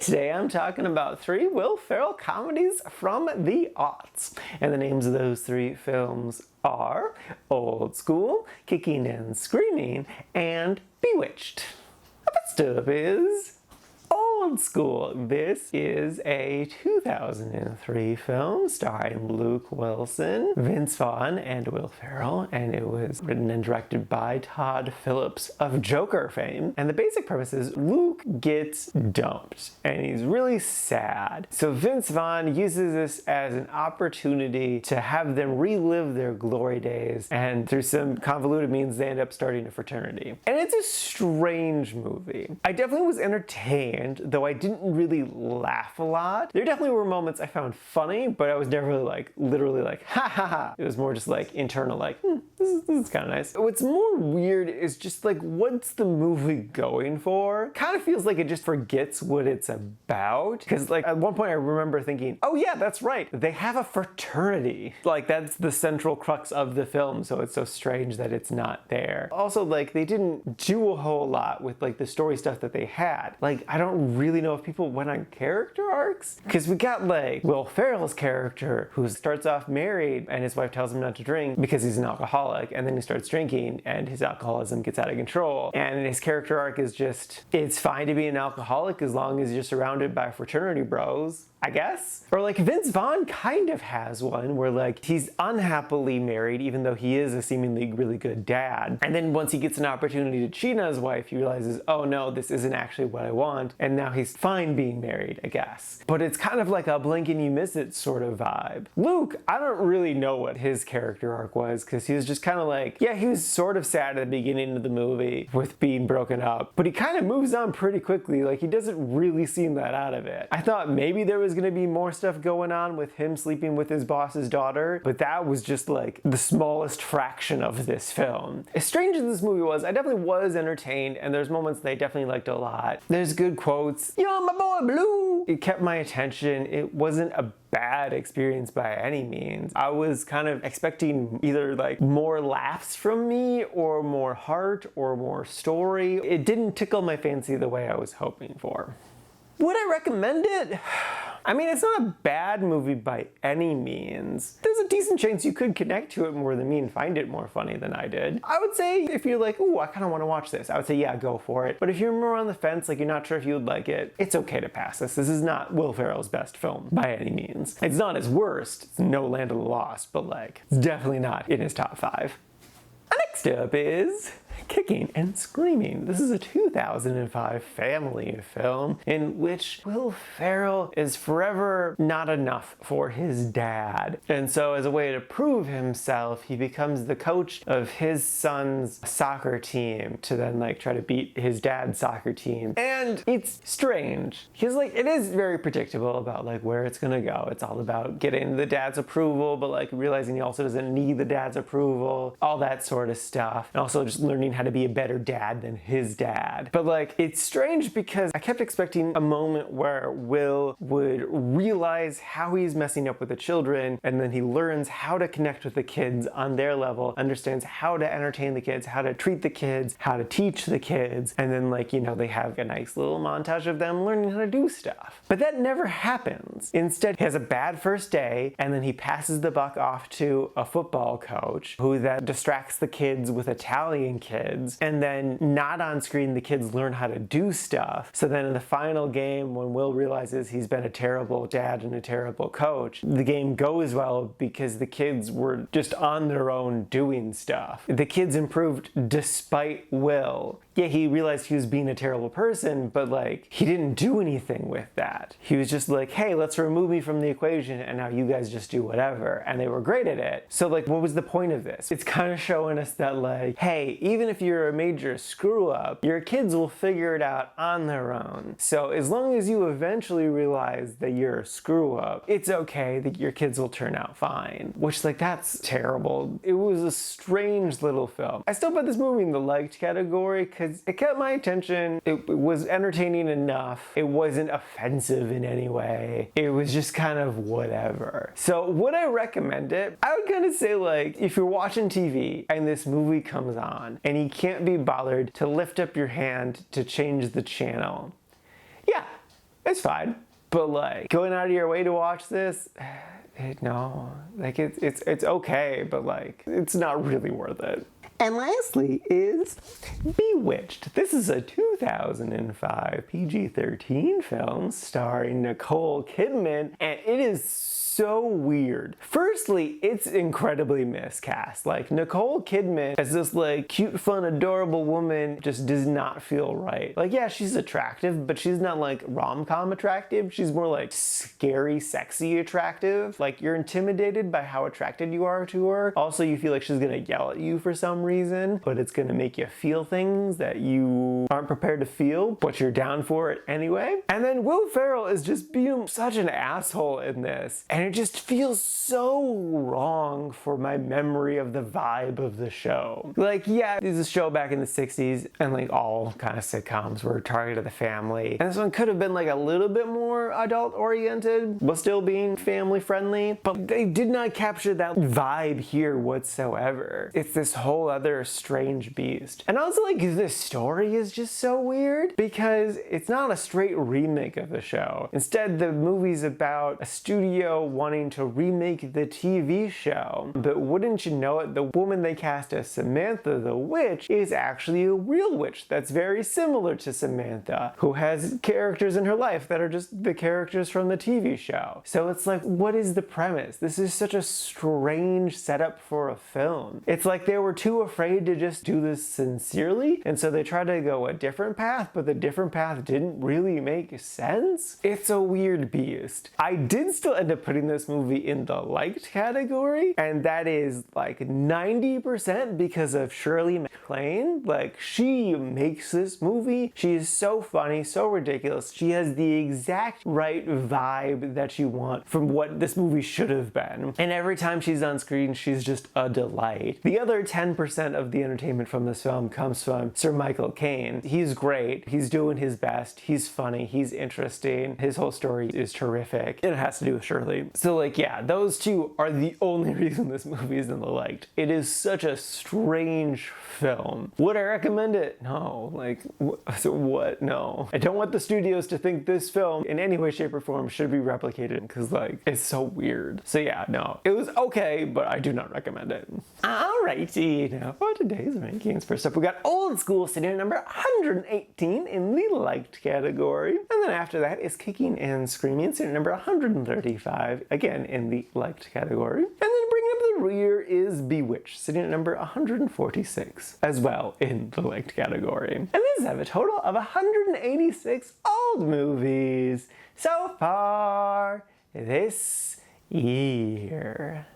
Today I'm talking about 3 Will Ferrell comedies from the aughts. And the names of those 3 films are Old School, Kicking and Screaming, and Bewitched. First up is Old School. This is a 2003 film starring Luke Wilson, Vince Vaughn, and Will Ferrell, and it was written and directed by Todd Phillips of Joker fame. And the basic premise is Luke gets dumped, and he's really sad. So Vince Vaughn uses this as an opportunity to have them relive their glory days, and through some convoluted means they end up starting a fraternity. And it's a strange movie. I definitely was entertained, though I didn't really laugh a lot. There definitely were moments I found funny, but I was never literally ha ha ha. It was more just internal this is kind of nice. What's more weird is just what's the movie going for? Kind of feels like it just forgets what it's about. Because at one point I remember thinking, oh yeah, that's right, they have a fraternity. That's the central crux of the film, so it's so strange that it's not there. Also, they didn't do a whole lot with the story stuff that they had. I don't really know if people went on character arcs, because we got Will Ferrell's character who starts off married and his wife tells him not to drink because he's an alcoholic, and then he starts drinking and his alcoholism gets out of control, and his character arc is just, it's fine to be an alcoholic as long as you're surrounded by fraternity bros, I guess. Or Vince Vaughn kind of has one where he's unhappily married even though he is a seemingly really good dad, and then once he gets an opportunity to cheat on his wife he realizes, oh no, this isn't actually what I want, and now he's fine being married, I guess. But it's kind of like a blink and you miss it sort of vibe. Luke, I don't really know what his character arc was, because he was just kind of yeah, he was sort of sad at the beginning of the movie with being broken up, but he kind of moves on pretty quickly. He doesn't really seem that out of it. I thought maybe there was going to be more stuff going on with him sleeping with his boss's daughter, but that was just the smallest fraction of this film. As strange as this movie was, I definitely was entertained, and there's moments that I definitely liked a lot. There's good quotes. Yo, my boy Blue! It kept my attention. It wasn't a bad experience by any means. I was kind of expecting either more laughs from me or more heart or more story. It didn't tickle my fancy the way I was hoping for. Would I recommend it? I mean, it's not a bad movie by any means. There's a decent chance you could connect to it more than me and find it more funny than I did. I would say if you're ooh, I kind of want to watch this, I would say yeah, go for it. But if you're more on the fence, you're not sure if you would like it, it's okay to pass this. This is not Will Ferrell's best film by any means. It's not his worst. It's no Land of the Lost, but it's definitely not in his top 5. Next up is Kicking and Screaming. This is a 2005 family film in which Will Ferrell is forever not enough for his dad. And so as a way to prove himself, he becomes the coach of his son's soccer team to then try to beat his dad's soccer team. And it's strange. Because it is very predictable about where it's gonna go. It's all about getting the dad's approval, but realizing he also doesn't need the dad's approval, all that sort of stuff. And also just learning how to be a better dad than his dad. But it's strange because I kept expecting a moment where Will would realize how he's messing up with the children, and then he learns how to connect with the kids on their level, understands how to entertain the kids, how to treat the kids, how to teach the kids, and then they have a nice little montage of them learning how to do stuff. But that never happens. Instead, he has a bad first day, and then he passes the buck off to a football coach who then distracts the kids with Italian kids, and then not on screen the kids learn how to do stuff. So then in the final game, when Will realizes he's been a terrible dad and a terrible coach, the game goes well because the kids were just on their own doing stuff. The kids improved despite Will. Yeah, he realized he was being a terrible person, but he didn't do anything with that. He was just hey, let's remove me from the equation and now you guys just do whatever. And they were great at it. So what was the point of this? It's kind of showing us that hey, even if you're a major screw up, your kids will figure it out on their own. So as long as you eventually realize that you're a screw up, it's okay that your kids will turn out fine. Which that's terrible. It was a strange little film. I still put this movie in the liked category because it kept my attention. It was entertaining enough. It wasn't offensive in any way. It was just kind of whatever. So would I recommend it? I would kind of say if you're watching TV and this movie comes on and you can't be bothered to lift up your hand to change the channel, yeah, It's fine. But like, going out of your way to watch this, no. Like, it's okay, but like, it's not really worth it. And lastly is Bewitched. This is a 2005 PG-13 film starring Nicole Kidman, and it is so weird. Firstly, it's incredibly miscast. Like, Nicole Kidman as this like cute, fun, adorable woman just does not feel right. Like, yeah, she's attractive, but she's not like rom-com attractive. She's more like scary, sexy attractive. Like, you're intimidated by how attracted you are to her. Also, you feel like she's gonna yell at you for some reason, but it's gonna make you feel things that you aren't prepared to feel, but you're down for it anyway. And then Will Ferrell is just being such an asshole in this. And it just feels so wrong for my memory of the vibe of the show. Like, yeah, this is a show back in the 60s, and like all kind of sitcoms were targeted at the family. And this one could have been like a little bit more adult oriented, but still being family friendly. But they did not capture that vibe here whatsoever. It's this whole other strange beast. And also, like, the story is just so weird because it's not a straight remake of the show. Instead, the movie's about a studio wanting to remake the TV show. But wouldn't you know it, the woman they cast as Samantha the Witch is actually a real witch that's very similar to Samantha, who has characters in her life that are just the characters from the TV show. So it's like, what is the premise? This is such a strange setup for a film. It's like they were too afraid to just do this sincerely, and so they tried to go a different path, but the different path didn't really make sense. It's a weird beast. I did still end up putting this movie in the liked category, and that is like 90% because of Shirley MacLaine. Like, she makes this movie. She is so funny, so ridiculous. She has the exact right vibe that you want from what this movie should have been. And every time she's on screen, she's just a delight. The other 10% of the entertainment from this film comes from Sir Michael Caine. He's great. He's doing his best. He's funny. He's interesting. His whole story is terrific. It has to do with Shirley. So like, yeah, those two are the only reason this movie is in the liked. It is such a strange film. Would I recommend it? No. Like, what? No. I don't want the studios to think this film in any way, shape, or form should be replicated because like, it's so weird. So yeah, no. It was okay, but I do not recommend it. Alrighty, now for today's rankings. First up, we got Old School sitting at number 118 in the liked category. And then after that is Kicking and Screaming sitting at number 135, again in the liked category. And then bringing up the rear is Bewitched, sitting at number 146, as well in the liked category. And these have a total of 186 old movies so far this year.